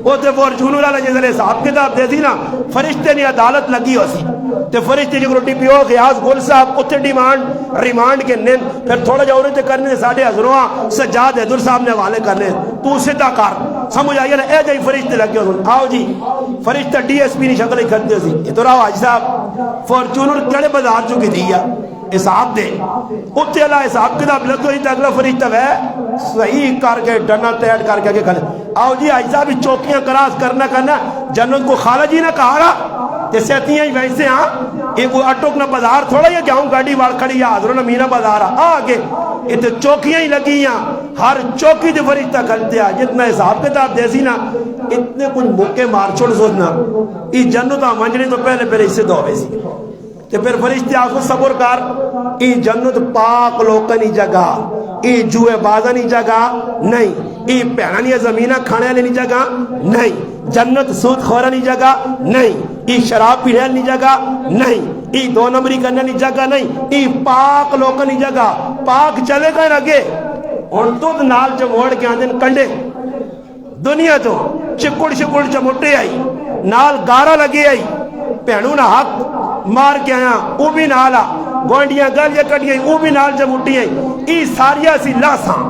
Speaker 1: وہ تے فورچونر والا جس نے حساب کتاب دے دی نا فرشتے نے عدالت لگی ہو سی تے فرشتے جو ٹی پی او غیاث گل صاحب اتنے ڈیمانڈ ریمانڈ کے نین پھر تھوڑا جا عورتیں کرنے ساڑھے حضروہاں سجاد حیدر صاحب نے حوالے کرنے تو سدھا کر سمجھ آئیے نا اے جائی فرشتے لگے ہو آؤ جی فرشتہ ڈی ایس پی نہیں شکل ہی کرتے سی یہ تو راو حاج صاحب فورچونر کڑے بازار چکے دیا حساب دے اتنے اللہ حساب کتاب لگو ہی تک فرشتہ ہے صحیح کر کے ڈنا تیڑ کر کے کھلے آؤ جی حاج صاحب چوکیاں کراس کرنا جنت کو خالہ جی نہ کہا رہا تے سیتیاں ہی ویسے ہاں ایک وہ اٹوک نہ بازار تھوڑا یہ جاؤں گاڑی وار کھڑی یا حضروں نہ میرا بازار آگے اتنے چوکیاں ہی لگی ہیں ہر چوکی دے فرشتہ کھلتے ہیں جتنا حساب کتاب دیسی نا اتنے کچھ موقع مار چھوڑ سوچنا یہ جنتاں منجنے تو پہلے اس سے دو ویسی تے پھر فرشتے آخو صبر کر ای جنت پاک لوکنی جگہ ای جوئے بازانی جگہ نہیں ای پہنانی زمینہ کھانے لینی جگہ نہیں جنت سود خورانی جگہ نہیں ای شراب پیڑھنی جگہ نہیں ای دو نمبری کرنی جگہ نہیں ای پاک لوکنی جگہ پاک چلے گئے رگے ان تو نال چموڑ کے آندن کنڈے دنیا تو چکڑ چمٹے آئی نال گارا لگے آئی پہنو نہ حق مار کے آیا او بھی نالا گوانڈیاں گلیاں کٹی آئی او بھی نال جب اٹھی آئی ای ساریا سی لاساں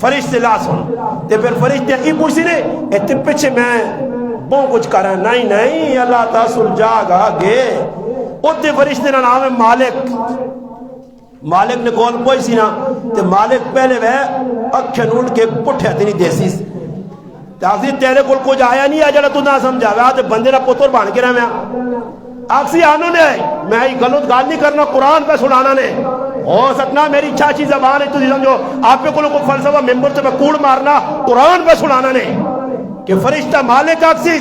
Speaker 1: فرشتے لاسوں تے پھر فرشتے ای پوچھتی نے اتے پچھے میں بہت کچھ کر رہا نہیں اللہ تاثر جاگا گے اتے فرشتے نہ نام ہے مالک نے کون پوئی سی نا تے مالک پہلے وہ اکھے نوٹ کے پٹھے آتی نہیں دیسی تاکہ تیرے کل کچھ آیا نہیں آجا تو نہ سمجھا گیا تے بندے نہ پتر بان کے رہا میں آکسی آنو نے میں ہی غلط گال نہیں کرنا قرآن پہ سنانا نے ہو سکنا میری چاچی زبان ہے تو سمجھو آپ پہ کلوں کو فلسفہ ممبر سے میں کوڑ مارنا قرآن پہ سنانا نے کہ فرشتہ مالک آکسی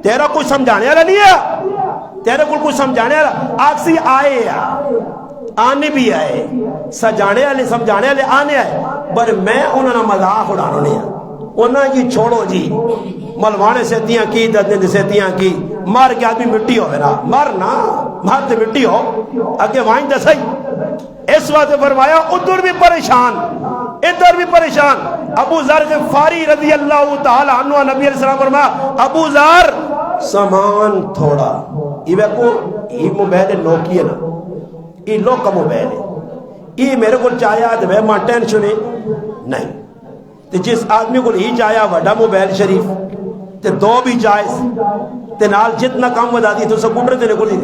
Speaker 1: تیرا کچھ سمجھانے والا نہیں ہے تیرے کل کچھ سمجھانے والا آکسی آئے آنے بھی آئے سجانے والے سمجھانے والے آنے آئے پر میں انہوں نے مذاق اڑانا نہیں ہے انہوں جی چھوڑو جی ملوانے سیتیاں کی دردیں سیتیاں کی مار کے آدمی مٹی ہو نا مرنا مارتے مٹی ہو اگے وائن دا صحیح اس وقت فرمایا ادھر بھی پریشان ادھر بھی پریشان ابو ذر غفاری رضی اللہ تعالی عنہ نبی علیہ السلام فرمایا ابو ذر سامان تھوڑا یہ موبائل نوکی ہے نا یہ لوگ کا موبائل ہے یہ میرے کو چاہیا تو میں ٹینشن نہیں تے جس آدمی کو ہی چاہیا وڈا موبائل شریف تے دو بھی جائز تے نال جتنا کام ودا دی تو سکوٹر تے نکل دی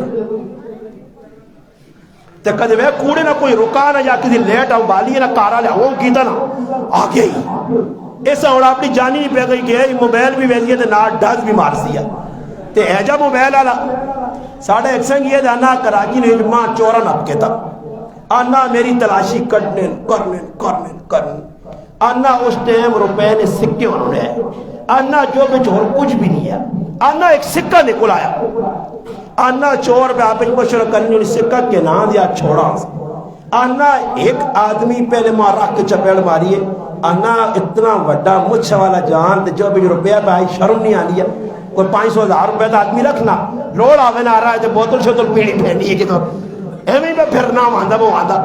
Speaker 1: تے کدے وہ کوڑے نہ کوئی رکا نہ یا کسی لیٹ آؤ بالی نہ کارا لے وہ کیتا نا آگے ہی ایسا اور اپنی جانی نہیں پہ گئی کہ یہ موبائل بھی ویسی ہے تے نال ڈز بھی مار سیا تے ایجا موبائل والا ساڑھے ایک سنگ یہ جانا کراچی نے ماں چورا نپ کے تھا آنا میری تلاشی کرنے آنا اس ٹائم روپے نے سکے انہوں نے آنا جو پہ چور کچھ بھی نہیں ہے آنا ایک سکہ نکل آیا آنا چور پہ آپ مشورہ کرنے انہیں سکہ کے نام دیا چھوڑا آنا ایک آدمی پہلے ماں رکھ کے چپیڑ ماری ہے آنا اتنا وڈا مچھ والا جان جو بھی روپیہ پہ آئی شرم نہیں آنی ہے کوئی 500,000 روپے دا آدمی رکھنا لوڑ آوے نہ آ رہا ہے تو بوتل شوتل پیڑی پھینی ہے کہ تو ایویں پہ پھرنا وہاں وہ آدھا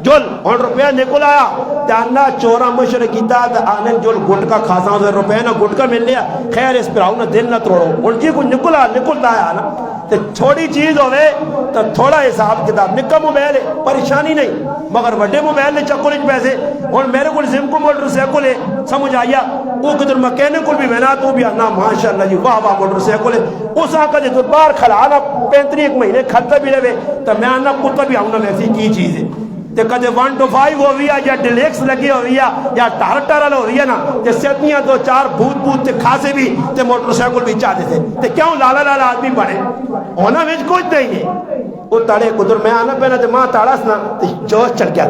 Speaker 1: جل اور روپیہ نکل آیا تیانا چورا مشورہ کیتا آنن جل گھٹکا کھاسا ہوں روپیہ نہ گھٹکا مل لیا خیر اس پر آؤں نہ دل نہ توڑو ان کی کچھ نکلتا آیا نا تو چھوڑی چیز ہوئے تو تھوڑا حساب کتاب نکا موبائل ہے پریشانی نہیں مگر وڈے موبائل نے چکل اچ پیسے اور میرے کو زم کو موٹر سیکل ہے سمجھ آیا وہ کدھر مکینکل بھی بنا تو بھی آنا ماشاءاللہ جی واہ واہ موٹر سیکل ہے اس آقا جی دربار کھلانا 35 مہینے کھلتا بھی رہے تو میں آنا کتا بھی آؤں نا ویسی کی چیز ہے تے کدے 1 to 5 ہوئی ہے یا ڈیلیکس لگی ہوئی ہے یا ٹارٹر ہوئی ہے نا تے سیتیاں 2-4 بھوت تے کھاسے بھی تے موٹر سائیکل بھی چاہتے تھے تے کیوں لالا لالا آدمی بڑھے ہونا وچ کچھ نہیں ہے وہ تاڑے قدر میں آنا پہنا تے ماں تاڑا سنا تے جوش چڑھ گیا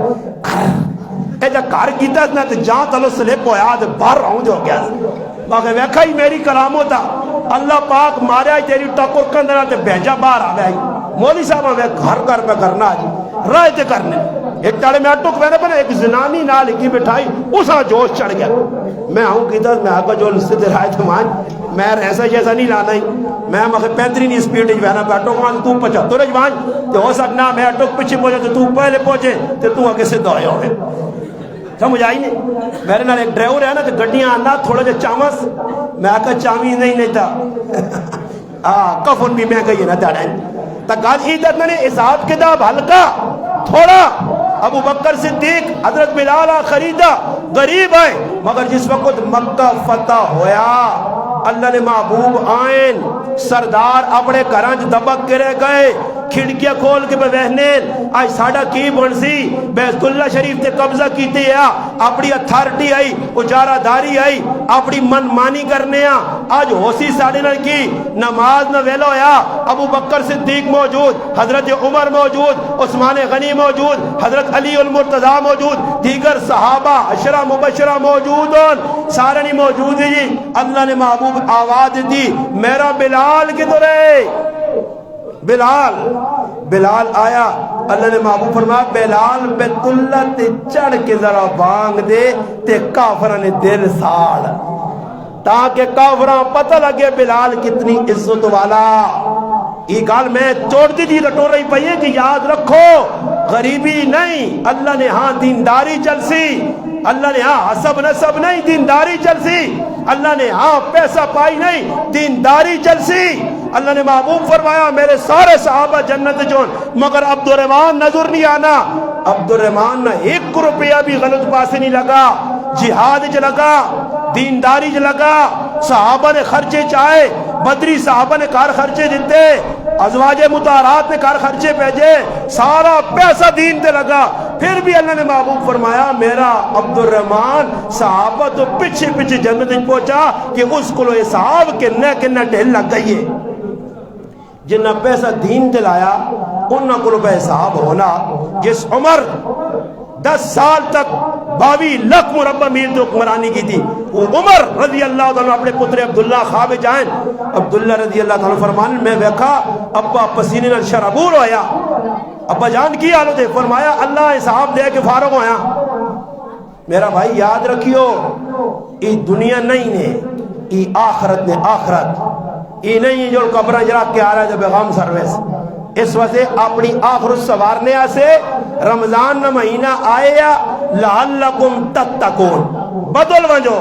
Speaker 1: اے جا کار کیتا سنا تے جان تلو سلپ ہویا تے باہر راؤں جو گیا باقی ویکھا ہی میری کلاموں تا اللہ پاک ماریا ہی تیری ٹاکر کندرہ تے بھیجا باہر آ گیا مولی صاحب ہمیں گھر پہ کرنا آجی رائے تے کرنے ایک تاڑے میں اٹک پہنے پہنے ایک زنانی نہ لکھی بٹھائی اسا جوش چڑھ گیا میں ہوں کیتا میں آگا جو لسے دے رائے تھے مان میں ایسا جیسا نہیں لانا ہی میں مخی 35 سپیڈ ہی بہنا پہ اٹک مان تو پچھا تو رجوان تے ہو سکنا میں اٹک پچھے پہنچے تو تو پہلے پہنچے تے تو آگے سے دوئے ہوئے سمجھ آئی نہیں میرے نال ایک ڈرائیور ہے نا تو گڈیاں آنا تھوڑا جا چامس میں آکا چامی نہیں لیتا کفن بھی میں کہی نا داڑا تا گاز عیدت میں نے حساب کتاب ہلکا تھوڑا ابو بکر صدیق حضرت بلالہ خریدا غریب ہے مگر جس وقت مکہ فتح ہویا اللہ نے محبوب آئین سردار اپنے کرانچ دبک کرے گئے کھڑکیاں کھول کے بہنے آج ساڑھا کی بنسی بیت اللہ شریف تے قبضہ کیتے ہیں اپنی اتھارٹی آئی اجارہ داری آئی اپنی من مانی کرنے آج ہوسی ساڑھے نہ کی نماز نہ ویلو ہویا ابو بکر صدیق موجود حضرت عمر موجود عثمان غنی موجود حضرت علی المرتضی موجود دیگر صحابہ عشرہ مبشرہ موجود سارے نہیں موجود ہیں جی اللہ نے محبوب آواز دی میرا بلال کدھر ہے بلال آیا اللہ نے محبوب فرمایا بلال بیت اللہ تے چڑھ کے ذرا بانگ دے تے کافرہ نے دل ساڑ تاکہ کافرہ پتہ لگے بلال کتنی عزت والا یہ گال میں توڑ دی تھی لٹو رہی پہیے کہ یاد رکھو غریبی نہیں اللہ نے ہاں دینداری چلسی اللہ نے ہاں حسب نسب نہیں دینداری چلسی اللہ نے ہاں پیسہ پائی نہیں دینداری چلسی اللہ نے محبوب فرمایا میرے سارے صحابہ جنت جون مگر عبد الرحمن نظر نہیں آنا عبد الرحمن نہ 1 روپیہ بھی غلط پاسے نہیں لگا جہاد چ لگا دینداری چ لگا صحابہ نے خرچے چاہے بدری صحابہ نے کار خرچے دیتے ازواج مطہرات نے کار خرچے بھیجے سارا پیسہ دین تے لگا پھر بھی اللہ نے محبوب فرمایا میرا عبد الرحمن صحابہ تو پچھے پچھے جنت پہنچا کہ اس کو یہ صحاب کنے ڈھل لگ گئی ہے جنہ پیسہ دین دلایا انہاں کو بے حساب ہونا جس عمر 10 سال تک 22 لاکھ مربع میل جو حکمرانی کی تھی وہ عمر رضی اللہ عنہ اپنے پتر عبداللہ خواب جائیں عبداللہ رضی اللہ عنہ فرمان میں ویکھا ابا پسینے نال شرابور ہویا ابا جان کی حالت ہے فرمایا اللہ حساب دے کے فارغ ہویا میرا بھائی یاد رکھیو یہ دنیا نہیں نے یہ آخرت نے آخرت یہ نہیں جو قبرہ جرا کے آ رہا ہے جب غم سروس اس وجہ اپنی آخرت سوارنے سے رمضان نہ مہینہ آئے یا لعلکم تتقون بدل ونجو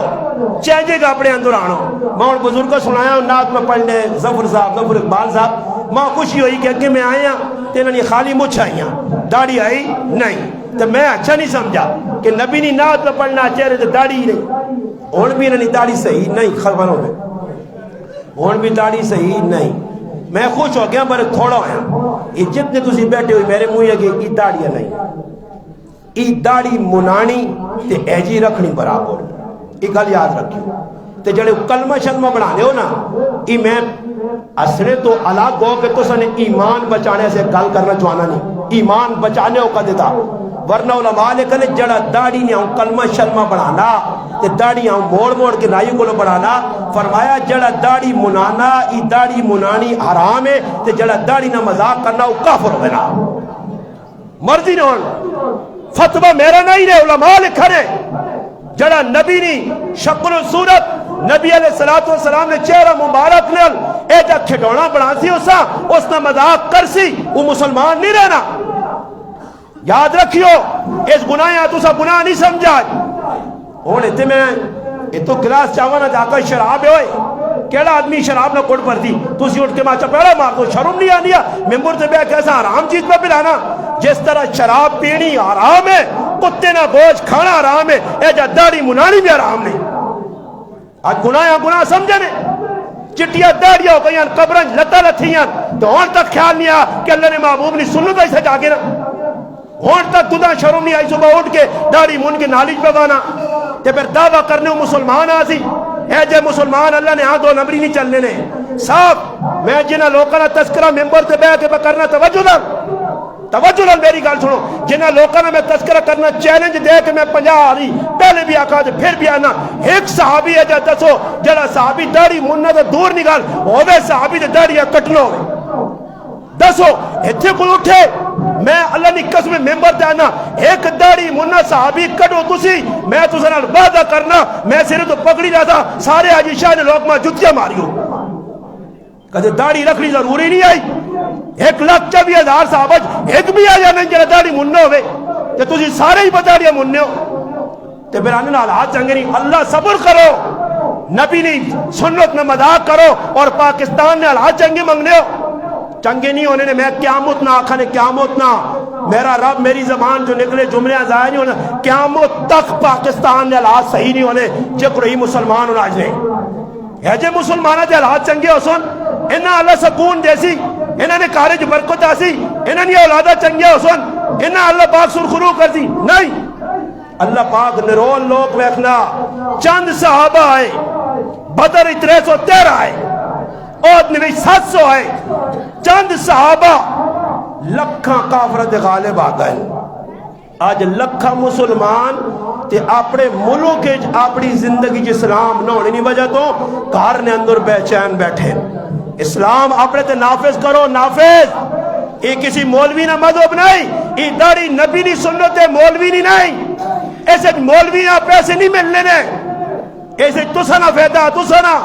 Speaker 1: چینجے گا اپنے اندر آنو میں ان بزرگ کو سنایا ہوں نات میں پڑھنے ظفر صاحب ظفر اقبال صاحب ماں خوشی ہوئی کہ اگے میں آیا تینہ نہیں خالی مجھ آئیاں داڑھی آئی نہیں تو میں اچھا نہیں سمجھا کہ نبی نہیں نات میں پڑھنا چہرے تو داڑھی ہی نہیں اور بھی نہیں داڑھی صحیح نہیں خبروں میں اور بھی داڑھی صحیح نہیں میں خوش ہو گیا پر تھوڑا ہویا یہ جتنے تسی بیٹھے ہوئی میرے منہ یہ کہ داڑیاں نہیں یہ داڑھی منانی تے ایجی رکھنی برابر یہ گل یاد رکھیو تے جڑے کلمہ شلمہ بنانے ہو نا یہ میں اصلے تو الگ ہو کہ تو سنے ایمان بچانے سے گل کرنا چوانا نہیں ایمان بچانے ہو کا دیتا ورنہ علماء نے کہلے جڑا داڑھی نہیں ہوں کلمہ شلمہ بڑھانا تے داڑھی ہوں موڑ موڑ کے نائی کو بڑھانا فرمایا جڑا داڑھی منانا ای داڑھی منانی حرام ہے تے جڑا داڑھی نہ مذاق کرنا وہ کافر ہونا مرضی نہ ہون فتوہ میرا نہیں رہے علماء لکھا رہے جڑا نبی نہیں شکل و صورت نبی علیہ السلام نے چہرہ مبارک نل اے جا کھٹونا بڑھا سی اس نے مذاق کر سی وہ مسلمان نہیں رہنا یاد رکھیو اس گناہ یا تو سا گناہ نہیں سمجھا ہونے تے میں یہ تو گلاس چاوانا جاکا شراب ہوئے کیڑا آدمی شراب نہ کوڑ پر دی تو اسی اٹھ کے ماں چپیڑا مار دو شرم نہیں آنیا ممبر سے بے کیسا حرام چیز پہ پلانا جس طرح شراب پینی حرام ہے کتے نہ بوجھ کھانا حرام ہے اے جا داڑھی منانی بھی حرام نہیں آج گناہ یا گناہ سمجھنے چٹیاں داڑیاں ہو گئیاں قبرن لتا لتھیاں تو اور تک خیال نہیں آ کہ اللہ نے محبوب نے سنت ایسا جاگے نا ہون تک تُدہ شرم نہیں آئی صبح اٹھ کے داڑھی مون کے نالج بگانا تے پھر دعویٰ کرنے ہوں مسلمان آسی اے جے مسلمان اللہ نے دو نمبری نہیں چلنے نے صاحب میں جنہ لوگوں نے تذکرہ ممبر سے بیعت کرنا توجہ لن میری گل سنو جنہ لوگوں نے میں تذکرہ کرنا چیلنج دے کہ میں 50 آری پہلے بھی آکھا تھے پھر بھی آنا ایک صحابی ہے جا دسو جڑا صحابی داڑھی منہ تو دور نکال ہوئے صحابی دے داڑھیاں کٹنو دسو اتھے کوئی اٹھے میں اللہ نے قسم ممبر دینا ایک داڑھی منہ صحابی کٹو تسی میں تسے نال وعدہ کرنا میں سرے تو پکڑی رہا تھا سارے حاجی شاہ نے لوگ ماں جتیاں ماریو کہتے داڑھی رکھنی ضروری نہیں آئی 1,24,000 صحابہ ایک بھی آ جانا جنہ داڑھی منہ ہوئے کہ تجھے سارے ہی بتاڑیاں منہ ہو تے پھر آنے حالات چنگے نہیں اللہ صبر کرو نبی نہیں سنت میں مذاق کرو اور پاکستان نے حالات چنگے منگنے ہو چنگے نہیں ہونے نے میں قیامت نہ آکھا نے قیامت نہ میرا رب میری زبان جو نکلے جملے ضائع نہیں ہونے قیامت تک پاکستان نے حالات صحیح نہیں ہونے جب رہی مسلمان ہونا آج نہیں ہے جے مسلمانہ دے حالات چنگے ہو سن انہاں اللہ سکون دیسی انہاں نے کارج برکت آسی انہاں نے اولادہ چنگے ہو سن انہاں اللہ پاک سرخرو کر دی نہیں اللہ پاک نرول لوگ ویکھنا چند صحابہ آئے بدر 313 آئے اور نبی 700 آئے چند صحابہ لکھاں کافرت غالب آ گئے آج لکھاں مسلمان تے اپنے ملک کے اپنی زندگی جی اسلام نہ ہونے نہیں وجہ تو گھر نے اندر بے چین بیٹھے اسلام اپنے تے نافذ کرو نافذ یہ کسی مولوی نہ مذہب نہیں یہ داڑھی نبی نہیں سنتے مولوی نہیں ایسے مولوی نہ پیسے نہیں ملنے نے ایسے تسا نہ فیدہ تسا نہ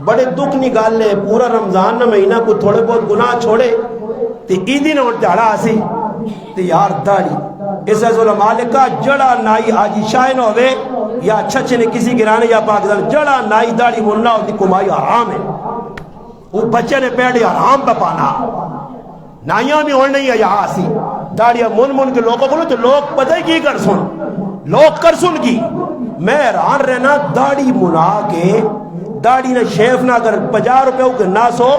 Speaker 1: بڑے دکھ نہیں گال لے پورا رمضان نہ مہینہ کو تھوڑے بہت گناہ چھوڑے تے ایدی نہ اٹھاڑا آسی تے یار داڑھی اس علماء کا جڑا نائی آجی شاہ نہ ہوئے یا چھچے نے کسی گرانے یا پاکستان جڑا نائی داڑھی ملنا ہوتی کمائی حرام ہے وہ بچے نے پیڑی حرام پہ پانا نائیاں بھی ہونے نہیں ہے یہاں سی داڑیاں من کے لوگوں بولو تو لوگ پتہ ہی کی کر سن لوگ کر سن کی میں حیران رہنا داڑھی منا کے داڑھی نے شیف نہ اگر 50 روپے ہو کے نہ سو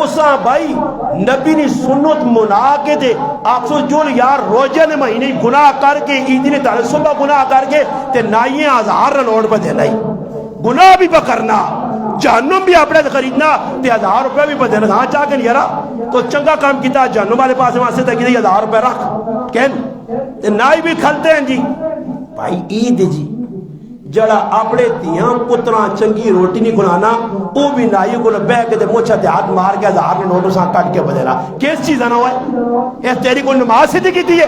Speaker 1: اساں بھائی نبی نے سنت منا کے دے آپ سو جو یار روزے نے مہینے گناہ کر کے عید نے تارے صبح گناہ کر کے تے نائییں 1000 نوٹ پہ دینا ہی گناہ بھی پکرنا جہنم بھی اپنے خریدنا تے 1000 روپے بھی پہ دینا ہاں چاہ کے نہیں یارا تو چنگا کام کیتا جہنم والے پاس وہاں سے تک 1000 روپے رکھ کہن تے نائی بھی کھلتے ہیں جی بھائی عید جی جڑا اپنے دیاں پتران چنگی روٹی نہیں کھلانا وہ بھی نائی کو بہ کے تے موچھا تے ہاتھ مار کے 1000 نوٹ سان کٹ کے بدلا کس چیز نہ ہوئے اس تیری کو نماز سیدھی کی ہے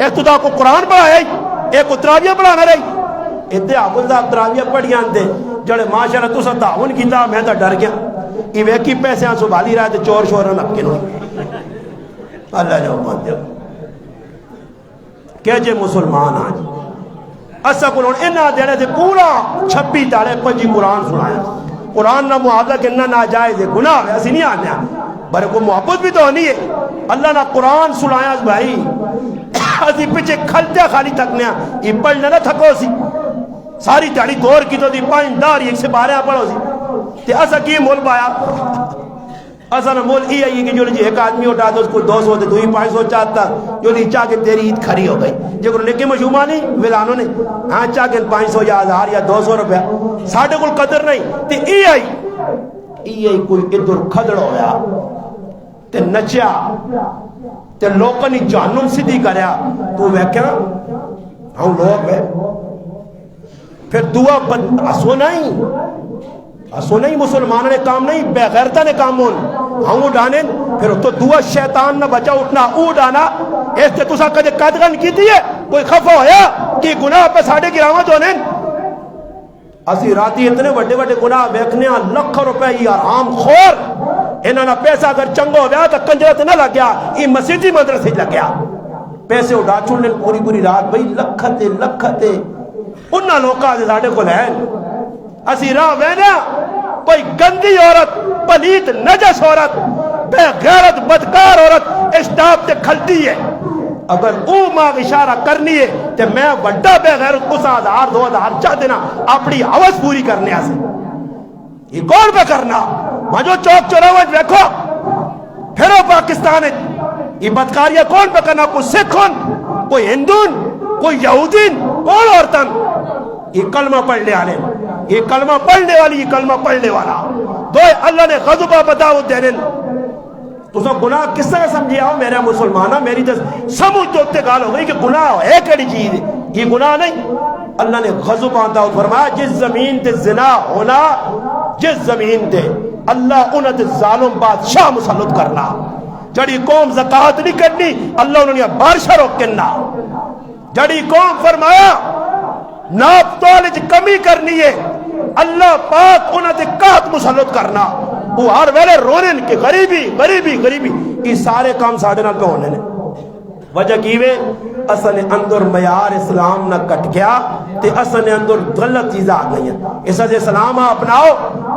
Speaker 1: اس تو کو قرآن پڑھایا ایک کو تراویح پڑھانا رہی ادھے ابو صاحب تراویح پڑھیاں دے جڑے ماشاءاللہ تو سب تعاون کیتا میں تو ڈر گیا کہ ویکھی پیسے سنبھالی رہا تے چور شور نہ کے نو اللہ جو مان دے کہ جے مسلمان آج اسا کو انہاں دینے تے پورا 26 داڑے 5 قرآن سنایا قرآن نہ معاوضہ کہ نہ ناجائز ہے گناہ ہے اسی نہیں آنے بڑے کو محبت بھی تو نہیں ہے اللہ نہ قرآن سنایا بھائی اسی پیچھے کھلتے خالی تکنے یہ پڑھنے نہ تھکو سی ساری تیاری دور کی تو دی 5 دار ایک سے 12 پڑھو سی تے اسا کی مول پایا اسا نہ مول ای آئی کہ جو جی ایک آدمی اٹھا دو اس کو 200 دے 500 چاہتا جو دی چاہ کے تیری عید کھری ہو گئی جو کہ نکی مشہومہ نہیں ویلانوں نے ہاں چاہ کے 500 یا 1000 یا 200 روپیہ ساڑھے کل قدر نہیں تے ای آئی کوئی ادھر کھدڑ ہویا تے نچیا تے لوگوں نے جہنم سیدھی کریا تو ویکھیا ہم لوگ ہے پھر دعا اسو نہیں مسلمانوں نے کام نہیں بے غیرتہ نے کام ہون ہم اٹھانے پھر تو دعا شیطان نہ بچا اٹھنا اٹھانا اس سے تسا کدے قدغن کی دیئے کوئی خفا ہویا کہ گناہ پہ ساڑھے گرامت ہونے اسی راتی اتنے بڑے بڑے گناہ بیکھنے لکھ روپے یہ آرام خور انہوں نے پیسہ اگر چنگو ہویا تو کنجرت نہ لگ گیا یہ مسیحی مدرسے لگ گیا پیسے اٹھا چھوڑنے پوری رات بھئی لکھتے انہاں لوکاں دے ساڑھے کو لین اسی راہ وینا کوئی گندی عورت پلیت نجس عورت بے غیرت بدکار عورت اسٹاپ تے کھلتی ہے اگر او ماں اشارہ کرنی ہے تے میں بڑا بے غیرت اس 1000 2000 چاہ دینا اپنی حوث پوری کرنے سے یہ کون پہ کرنا مجھو چوک چوراوج دیکھو پھرو پاکستان یہ بدکاریاں کون پہ کرنا؟ کوئی سکھن، کوئی ہندون، کوئی یہودین، کون عورتن؟ یہ کلمہ پڑھنے والے، یہ کلمہ پڑھنے والی، یہ کلمہ پڑھنے والا دو اللہ نے غضبہ بتاؤ دینے تو سو گناہ کس طرح سمجھے آؤ میرے مسلمانہ؟ میری تو سمجھ تو اتنے گال ہو گئی کہ گناہ ہے کیڑی چیز؟ یہ گناہ نہیں۔ اللہ نے غضب آتا فرمایا جس زمین تے زنا ہونا، جس زمین تے اللہ انہوں تے ظالم بادشاہ مسلط کرنا، جڑی قوم زکاة نہیں کرنی اللہ انہوں نے بارشہ روک کرنا، جڑی قوم فرمایا ناپ تولج کمی کرنی ہے اللہ پاک انہوں تے قحط مسلط کرنا، وہ ہر ویلے رونن کہ غریبی غریبی غریبی، یہ سارے کام ساڑھے نال پہ ہونے نے۔ وجہ کیوے اصل اندر معیار اسلام نہ کٹ گیا تے اصل اندر غلط چیزیں آ گئی ہیں۔ اس وجہ اسلام اپناؤ،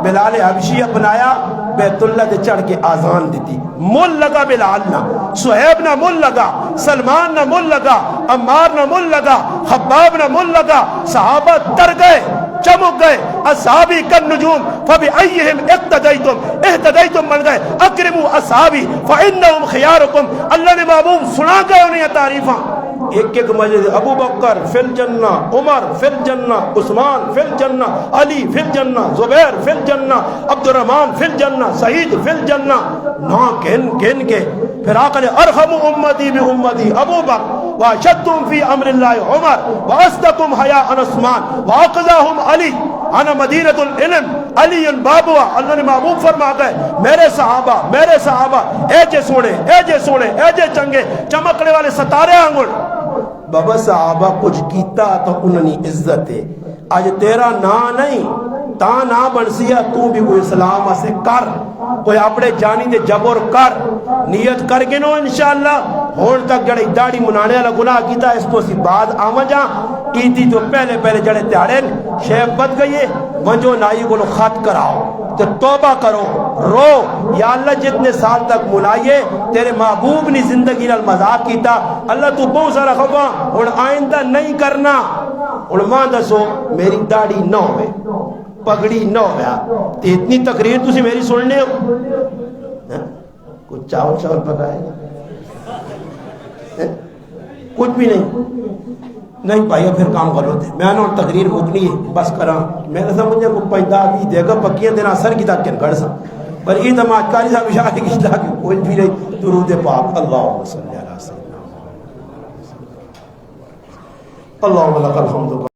Speaker 1: بلال حبشی اپنایا، بیت اللہ تے چڑھ کے آزان دیتی، مل لگا بلال نہ، صہیب نہ مل لگا، سلمان نہ مل لگا، عمار نہ مل لگا، خباب نہ مل لگا، صحابہ تر گئے چمک گئے، اصحابی کن نجوم فبأیہم اقتدیتم بن گئے، اکرموا اصحابی فانہم خیارکم۔ اللہ نے محبوب سنا گئے انہیں تعریفاں، ایک ایک مجلس، ابو بکر فی الجنہ، عمر فی الجنہ، عثمان فی الجنہ، علی فی الجنہ، زبیر فی الجنہ، عبد الرحمن فی الجنہ، سعید فی الجنہ، نا گن گن کے پھر آقا نے ارحم امتی بی امتی ابو بکر واشدتم فی امر اللہ عمر واصدقم حیاء عثمان واقضاہم علی انا مدینۃ العلم علی بابوا۔ اللہ نے محبوب فرما گئے میرے صحابہ اے جے سونے اے جے چنگے چمکنے والے ستارے آنگل بابا صحابہ کچھ کیتا تو انہوں نے عزت ہے۔ آج تیرا نا نہیں تا نا بنسیا، تو بھی کوئی اسلام سے کر، کوئی اپنے جانی دے جبر کر، نیت کر گنو انشاءاللہ ہون تک جڑے داڑی منانے والا گناہ کیتا اس کو سی بعد آمد جا ایدی جو پہلے جڑے تیارے شیف بد گئی منجو نائی کو خط کراؤ تو توبہ کرو، رو یا اللہ جتنے سال تک منائیے تیرے محبوب نے زندگی نال مذاق کیتا، اللہ تو بہت سارا خبا اور آئندہ نہیں کرنا۔ علماء دسو میری داڑی نہ ہوئے، پگڑی نہ ہویا تو اتنی تقریر تسی میری سننے ہو؟ کچھ چاول پکائے گا؟ کچھ بھی نہیں بھائی پھر کام غلط ہے، میں نے تقریر مکنی ہے بس کرا، میں نے سمجھا کو پیدا بھی دے گا پکیاں دینا سر کی تک گھڑ سا پر یہ تماج کاری صاحب اشارے کی کہ کوئی بھی نہیں۔ درود پاک اللہم صلی علی سیدنا اللہم لک الحمد۔